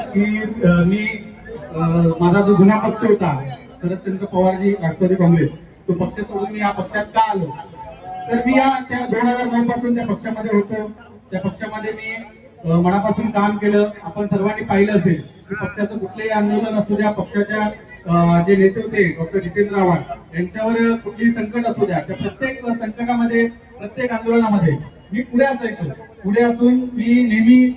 की मी माझा जो जुना पक्ष होता शरदचंद्र पवारजी राष्ट्रवादी काँग्रेस, तो पक्ष सोडून मी या पक्षात का आलो, तर मी या त्या 2009 पासून त्या पक्षामध्ये होतो. त्या पक्षामध्ये मी मनापासून काम केलं. आपण सर्वांनी पाहिलं असेल की पक्षाचं कुठलेही आंदोलन असू द्या, पक्षाच्या जे नेते होते डॉक्टर जितेंद्र आव्हाड यांच्यावर कुठलीही संकट असू द्या, त्या प्रत्येक संकटामध्ये प्रत्येक आंदोलनामध्ये मी पुढे असायचो. पुढे असून मी नेहमी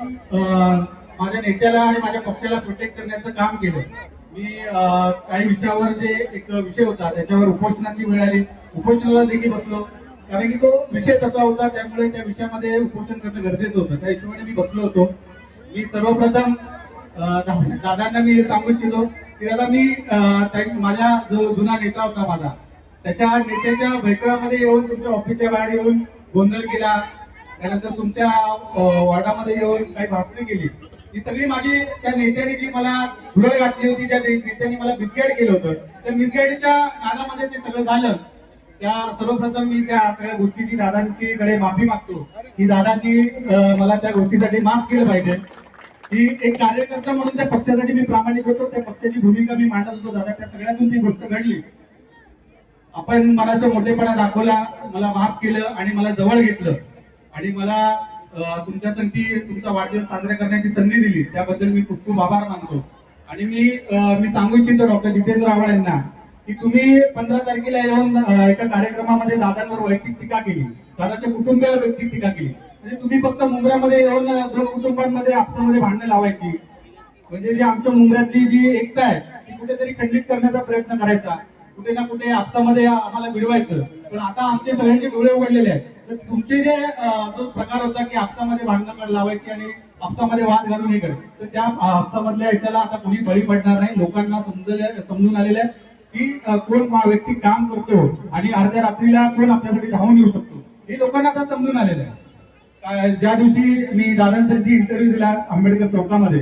माझ्या नेत्याला आणि माझ्या पक्षाला प्रोटेक्ट करण्याचं काम केलं. मी काही विषयावर जे एक विषय होता त्याच्यावर उपोषणाची वेळ आली, उपोषणाला देखील बसलो, कारण की तो विषय तसा होता, त्यामुळे त्या विषयामध्ये उपोषण करणं गरजेचं होतं. त्या हिशोबाने मी बसलो होतो. मी सर्वप्रथम दादांना मी हे सांगू इच्छितो की दादा, मी माझा जो जुना नेता होता माझा, त्याच्या नेत्याच्या बैठकामध्ये येऊन तुमच्या ऑफिसच्या बाहेर येऊन गोंधळ केला, त्यानंतर तुमच्या वॉर्डामध्ये येऊन काही भाषणे केली. ही सगळी माझी त्या नेत्याने जी मला धुरळ घातली होती, ज्या नेत्यांनी मला मिसगाईड केलं होतं, त्या मिसगाईडच्या नादामध्ये ते सगळं झालं. त्या सर्वप्रथम मी त्या सगळ्या गोष्टीची दादांची कडे माफी मागतो की दादांनी मला त्या गोष्टीसाठी माफ केलं पाहिजे. की एक कार्यकर्ता म्हणून त्या पक्षासाठी मी प्रामाणिक होतो, त्या पक्षाची भूमिका मी मांडत होतो. दादा, त्या सगळ्यातून ती गोष्ट घडली. आपण मनाचा मोठेपणा दाखवला, मला माफ केलं आणि मला जवळ घेतलं आणि मला तुमच्यासाठी तुमचा वाढदिवस साजरा करण्याची संधी दिली, त्याबद्दल मी खूप खूप आभार मानतो. आणि मी सांगू इच्छितो डॉक्टर जितेंद्र आव्हाड यांना की तुम्ही 15 तारखेला येऊन एका कार्यक्रमामध्ये दादांवर वैयक्तिक टीका केली, दादाच्या कुटुंबियावर वैयक्तिक टीका केली. म्हणजे तुम्ही फक्त मुंब्र्यामध्ये येऊन दोन कुटुंबांमध्ये आपसामध्ये भांडणं लावायची, म्हणजे जी आमच्या मुंब्र्यातली जी एकता आहे ती कुठेतरी खंडित करण्याचा प्रयत्न करायचा, कुठे ना कुठे आपसामध्ये आम्हाला भिडवायचं. पण आता आमचे सगळ्यांचे डोळे उघडलेले आहेत. तर तुमचे जे जो प्रकार होता की आपसामध्ये भांडणं लावायची आणि आपसामध्ये वाद घालून हे करायचं, तर त्या आपसामधल्या याच्याला आता कोणी बळी पडणार नाही. लोकांना समजून आलेलं आहे की कोण व्यक्ती काम करतो आणि अर्ध्या रात्रीला कोण आपल्यासाठी धावून येऊ शकतो, हे लोकांना आता समजून आलेलं आहे. ज्या दिवशी मी दादांसाठी इंटरव्ह्यू दिला आंबेडकर चौकामध्ये,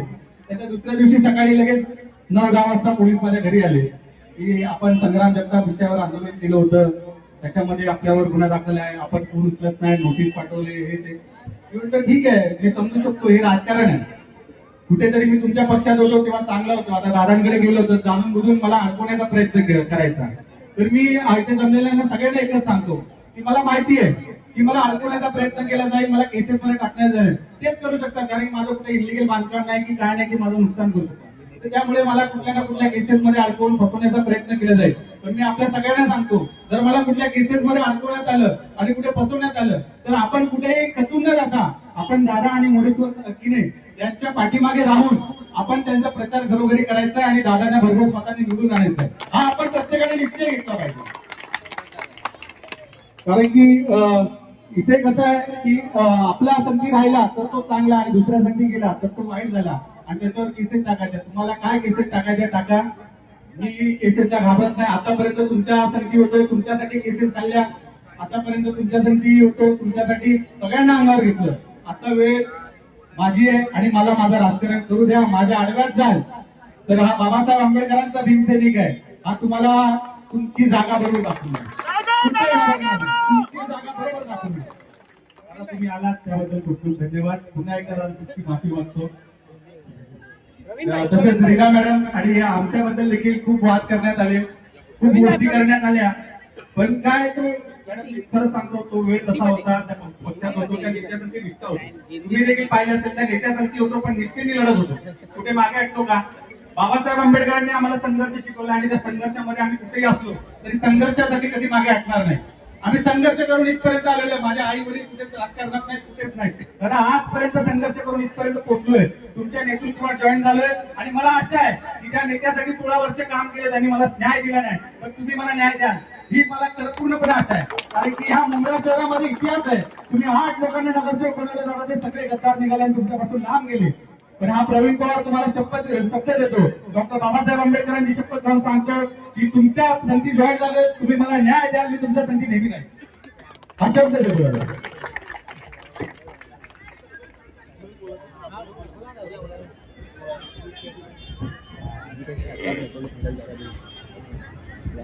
त्याच्या दुसऱ्या दिवशी सकाळी लगेच 9-10 वाजता पोलीस माझ्या घरी आले की आपण संग्राम जगताप विषयावर आंदोलन केलं होतं, त्याच्यामध्ये आपल्यावर गुन्हा दाखल आहे, आपण फोन उचलत नाही, नोटीस पाठवले, हे ते. म्हटलं ठीक आहे, मी समजू शकतो, हे राजकारण आहे. कुठेतरी मी तुमच्या पक्षात होतो तेव्हा चांगला होतो, आता दादांकडे गेलो होतो, जाणून बुजून मला अडकवण्याचा प्रयत्न करायचा. तर मी इथे जमलेल्यांना सगळ्यांना एकच सांगतो की मला माहिती आहे की मला अडकवण्याचा प्रयत्न केला जाईल, मला केसेस मध्ये टाकण्यात जाईल, तेच करू शकतात, कारण माझं कुठे इलिगल बांधकाम नाही की काय नाही की माझं नुकसान करू शकतो. तर त्यामुळे मला कुठल्या ना कुठल्या केसेस मध्ये अडकवून फसवण्याचा प्रयत्न केला जाईल. पण मी आपल्या सगळ्यांना सांगतो, जर मला कुठल्या केसेस मध्ये अडकवण्यात आलं आणि कुठे फसवण्यात आलं तर आपण कुठेही खचून न जाता आपण दादा आणि मोरेश्वर किने यांच्या पाठीमागे राहून आपण त्यांचा प्रचार घरोघरी करायचा आहे आणि दादांना भरघोस मतांनी निवडून आणायचा आहे. हा आपण प्रत्येकाने निश्चय घेतला पाहिजे. कारण की इथे कसं आहे की आपला संधी राहिला तर तो चांगला आणि दुसऱ्या संधी गेला तर तो वाईट झाला आणि त्याच्यावर केसेस टाकायच्या. तुम्हाला काय केसेस टाकायच्या टाका, मी केसेसला घाबरत नाही. आतापर्यंत तुमच्या संधी होतो, तुमच्यासाठी केसेस काढल्या, आतापर्यंत तुमच्या संधी होतो, तुमच्यासाठी सगळ्यांना अंगावर घेतलं. आता वेळ माझी आहे आणि मला माझं राजकारण करू द्या. माझ्या आडव्यात जाल तर हा बाबासाहेब आंबेडकरांचा भीमसैनिक आहे, हा तुम्हाला तुमची जागा बरोबर दाखवून तुमची जागा बरोबर दाखवून. तुम्ही आलात त्याबद्दल खूप खूप धन्यवाद. पुन्हा एकदा तुमची माफी मागतो. तसेच रीना मॅडम आणि आमच्याबद्दल देखील खूप वाद करण्यात आले, खूप गोष्टी करण्यात आल्या. पण काय तो खरं सांगतो, तो वेळ कसा होता, त्या पक्षात होतो, त्या नेत्यासाठी निष्ठा होती. तुम्ही देखील पाहिलं असेल, त्या नेत्यासाठी होतो पण निष्ठेने लढत होतो, कुठे मागे हटतो का. बाबासाहेब आंबेडकरांनी आम्हाला संघर्ष शिकवला आणि त्या संघर्षामध्ये आम्ही कुठेही असलो तरी संघर्षासाठी कधी मागे हटणार नाही. आम्ही संघर्ष करून इथपर्यंत आलेलो. माझ्या आई वडील कुठे राजकारणात नाही, कुठेच नाही, दादा आजपर्यंत संघर्ष करून इथपर्यंत पोहोचलोय, तुमच्या नेतृत्वात जॉईन झालोय. आणि मला आशा आहे की त्या नेत्यासाठी 16 वर्ष काम केले, त्यांनी मला न्याय दिला नाही, पण तुम्ही मला न्याय द्याल ही मला पूर्णपणे आशा आहे. कारण की ह्या मुंब्रा शहरामध्ये इतिहास आहे. तुम्ही 8 लोकांना नगरसेवक बनवले, दादा ते सगळे गद्दार निघाले आणि तुमच्यापासून लांब गेले. पण हा प्रवीण पवार तुम्हाला शपथ देतो, डॉक्टर बाबासाहेब आंबेडकरांची शपथ घेऊन सांगतो की तुमच्या संधी जॉईन झाले, तुम्ही मला न्याय द्याल, मी तुमच्या संधी नेहमी नाही, हा शब्द देतो.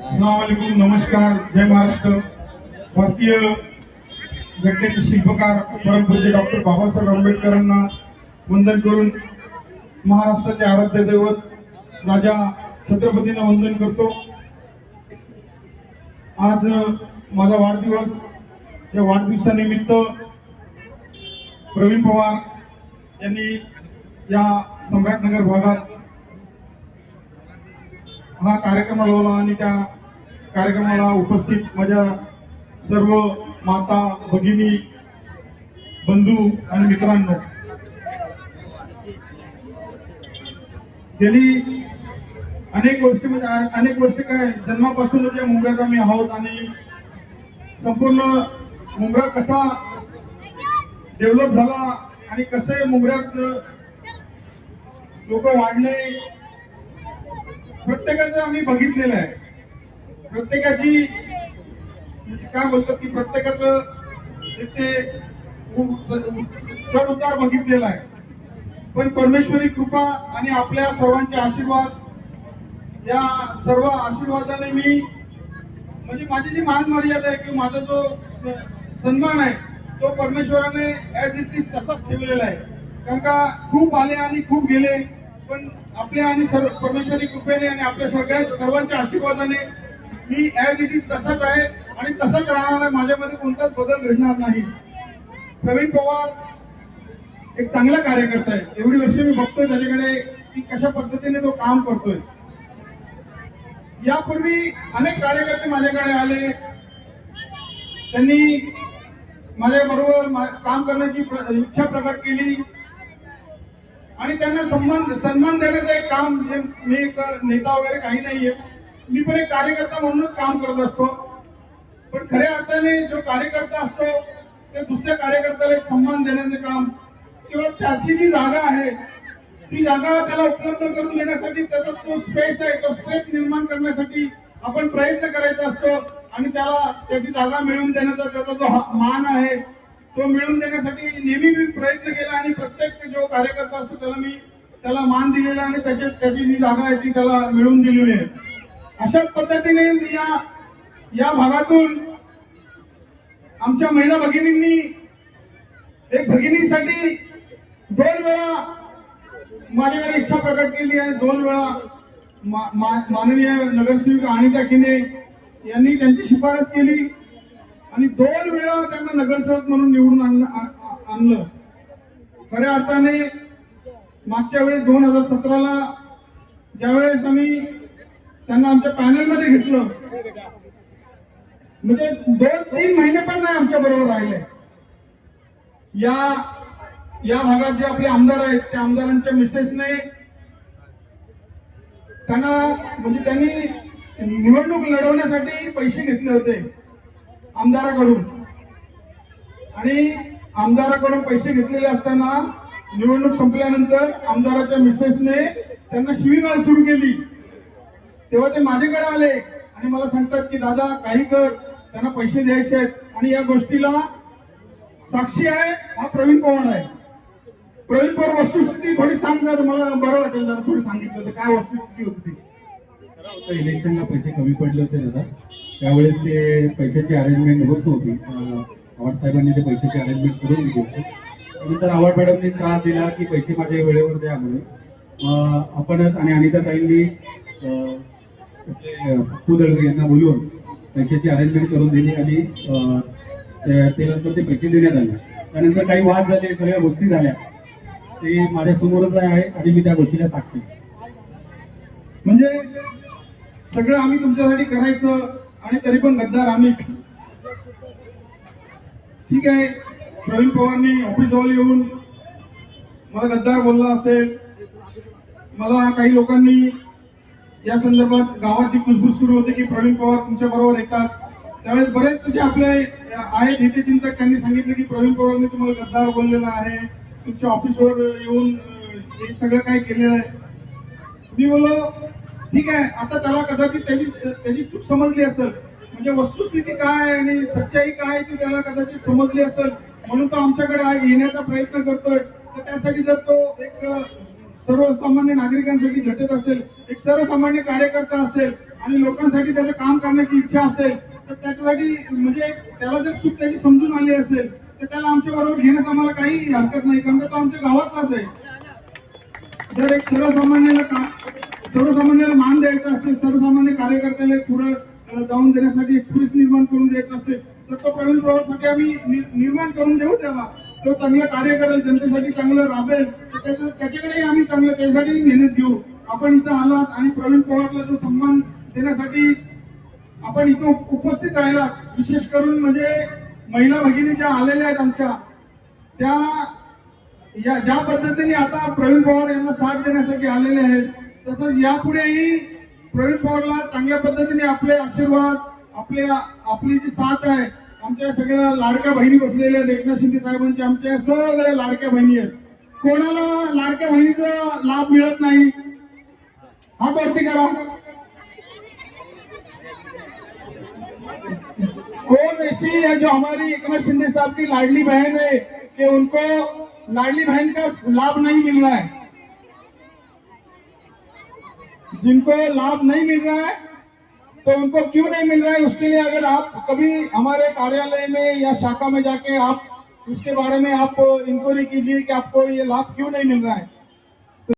अस्सलामुअलैकुम, नमस्कार, जय महाराष्ट्र. भारतीय घटनेचे शिल्पकार परमपूज्य डॉक्टर बाबासाहेब आंबेडकरांना वंदन करून महाराष्ट्राचे आराध्य दैवत राजा छत्रपतींना वंदन करतो। आज माझा वाढदिवस, या वाढदिवसानिमित्त प्रवीण पवार यांनी या सम्राटनगर भागात हा कार्यक्रम लावला आणि त्या कार्यक्रमाला उपस्थित माझ्या सर्व माता, भगिनी, बंधू आणि मित्रांनो, गेली अनेक वर्ष काय जन्मापासूनच या मुंबईत आम्ही आहोत आणि संपूर्ण मुंबई कसा डेव्हलप झाला आणि कसे मुंबईत लोक वाढले प्रत्येकाचं आम्ही बघितलेलं आहे। प्रत्येकाची काय बोलतात की प्रत्येकाचं ते चढ उतार बघितलेला आहे, पण परमेश्वरी कृपा आणि आपल्या सर्वांचे आशीर्वाद, या सर्व आशीर्वादाने मी म्हणजे माझी जी मान मर्यादा आहे किंवा माझा जो सन्मान आहे तो परमेश्वराने ऍज इट इज तसाच ठेवलेला आहे। कारण का खूप आले आणि खूप गेले, पण आपल्या आणि परमेश्वरी कृपेने आणि आपल्या सर्वांच्या आशीर्वादाने मी ऍज इट इज तसाच आहे आणि तसाच राहणार आहे। माझ्यामध्ये कोणताच बदल घडणार नाही। प्रवीण पवार एक चांगला कार्यकर्ता आहे, एवढी वर्ष मी बघतोय त्याच्याकडे की कशा पद्धतीने तो काम करतोय। यापूर्वी अनेक कार्यकर्ते माझ्याकडे आले, त्यांनी माझ्या बरोबर काम करण्याची इच्छा प्रकट केली आणि त्यांना सन्मान देण्याचं एक काम, जे मी एक नेता वगैरे काही नाहीये, मी पण एक कार्यकर्ता म्हणूनच काम करत असतो। पण खऱ्या अर्थाने जो कार्यकर्ता असतो ते दुसऱ्या कार्यकर्त्याला एक सन्मान देण्याचे काम किंवा त्याची जी जागा आहे ती जागा त्याला उपलब्ध करून देण्यासाठी, त्याचा जो स्पेस आहे तो स्पेस निर्माण करण्यासाठी आपण प्रयत्न करायचा असतो आणि त्याला त्याची जागा मिळवून देण्याचा त्याचा जो मान आहे तो मिळवून देण्यासाठी नेहमी मी प्रयत्न केला आणि प्रत्येक जो कार्यकर्ता असतो त्याला मान दिलेला आणि त्याची जी जागा आहे ती त्याला मिळवून दिलेली आहे। अशाच पद्धतीने या भागातून आमच्या महिला भगिनींनी एक भगिनीसाठी 2 वेळा माझ्याकडे इच्छा प्रकट केली आहे। 2 वेळा माननीय नगरसेविका अनिता किने यांनी त्यांची शिफारस केली आणि 2 वेळा त्यांना नगरसेवक म्हणून निवडून आणलं। खऱ्या अर्थाने मागच्या वेळेस 2017ला ज्यावेळेस आम्ही त्यांना आमच्या पॅनलमध्ये घेतलं, म्हणजे 2-3 महिने पण नाही आमच्या बरोबर राहिले। या भागात जे आपले आमदार आहेत त्या आमदारांच्या मिसेसने त्यांनी निवडणूक लढवण्यासाठी पैसे घेतले होते आमदाराकडून आणि आमदाराकडून पैसे घेतलेले असताना निवडणूक संपल्यानंतर आमदाराच्या मिसेसने त्यांना शिवीगाळ सुरू केली। तेव्हा ते माझ्याकडे आले आणि मला सांगतात की दादा काही कर, त्यांना पैसे द्यायचे आहेत आणि या गोष्टीला साक्षी आहे हा प्रवीण पवार आहे। प्रवीण पवार वस्तुस्थिती थोडी सांग जर, मला बरं वाटेल जरा थोडी सांगितलं तर काय वस्तुस्थिती होती ती। इलेक्शनला पैसे कमी पडले होते दादा, त्यावेळेस ते पैशाची अरेंजमेंट होत नव्हती। आवाड साहेबांनी ते पैशाची अरेंजमेंट करून दिली होती। नंतर आवाड मॅडमने त्रास दिला की पैसे माझ्या वेळेवर द्या म्हणून। आपणच आणि अनिताताईंनी कुदळकर यांना बोलवून पैशाची अरेंजमेंट करून दिली आणि ते नंतर ते पैसे देण्यात आले। त्यानंतर काही वाद झाले, सगळ्या गोष्टी झाल्या, ते माझ्या समोरच आहे आणि मी त्या गोष्टीला साक्षी। म्हणजे सगळं आम्ही तुमच्यासाठी करायचं आणि तरी पण गद्दार आम्ही। ठीक आहे, प्रवीण पवारनी ऑफिसवर येऊन मला गद्दार बोलला असेल, मला काही लोकांनी या संदर्भात गावाची कुजबूज सुरू होते की प्रवीण पवार तुमच्या बरोबर येतात, त्यावेळेस बरेच जे आपले आहेत हितचिंतक त्यांनी सांगितलं की प्रवीण पवारने तुम्हाला गद्दार बोललेला आहे, तुमच्या ऑफिसवर येऊन हे सगळं काय केलेलं आहे। मी बोललो ठीक आहे, आता त्याला कदाचित त्याची चूक समजली असेल, म्हणजे वस्तुस्थिती काय आणि सच्चाई काय ती त्याला कदाचित समजली असेल, म्हणून तो आमच्याकडे येण्याचा प्रयत्न करतोय। तर त्यासाठी जर तो एक सर्वसामान्य नागरिकांसाठी झटत असेल, एक सर्वसामान्य कार्यकर्ता असेल आणि लोकांसाठी त्याचं काम करण्याची इच्छा असेल, तर त्याच्यासाठी म्हणजे त्याला जर चूक त्याची समजून आली असेल तर त्याला आमच्या बरोबर घेण्यास आम्हाला काही हरकत नाही, कारण तो आमच्या गावातलाच आहे। जर एक सर्वसामान्याला मान द्यायचा असेल, सर्वसामान्य कार्यकर्त्याला पुढे जाऊन देण्यासाठी एक्सप्रेस निर्माण करून द्यायचा असेल, तर तो प्रवीण पवारसाठी आम्ही निर्माण करून देऊ त्याला. तो चांगलं कार्य करेल, जनतेसाठी चांगलं राबेल, तर त्याच्याकडेही आम्ही चांगलं त्यासाठी मेहनत घेऊ. आपण इथं आलात आणि प्रवीण पवारला जो सन्मान देण्यासाठी आपण इथं उपस्थित राहिला, विशेष करून म्हणजे महिला भगिनी ज्या आलेल्या आहेत आमच्या, त्या या ज्या पद्धतीने आता प्रवीण पवार यांना साथ देण्यासाठी आलेले आहेत, तसंच यापुढेही प्रवीण पवारला चांगल्या पद्धतीने आपले आशीर्वाद, आपली जी साथ आहे, आमच्या सगळ्या लाडक्या बहिणी बसलेल्या आहेत एकनाथ शिंदे साहेबांच्या, आमच्या सगळ्या लाडक्या बहिणी आहेत. कोणाला लाडक्या बहिणीचा लाभ मिळत नाही, हात वरती करा. कौन ऐसी है जो हमारी एकनाथ शिंदे साहब की लाडली बहन है कि उनको लाडली बहन का लाभ नहीं मिल रहा है? जिनको लाभ नहीं मिल रहा है तो उनको क्यों नहीं मिल रहा है, उसके लिए अगर आप कभी हमारे कार्यालय में या शाखा में जाके आप उसके बारे में आप इंक्वायरी कीजिए कि आपको ये लाभ क्यों नहीं मिल रहा है.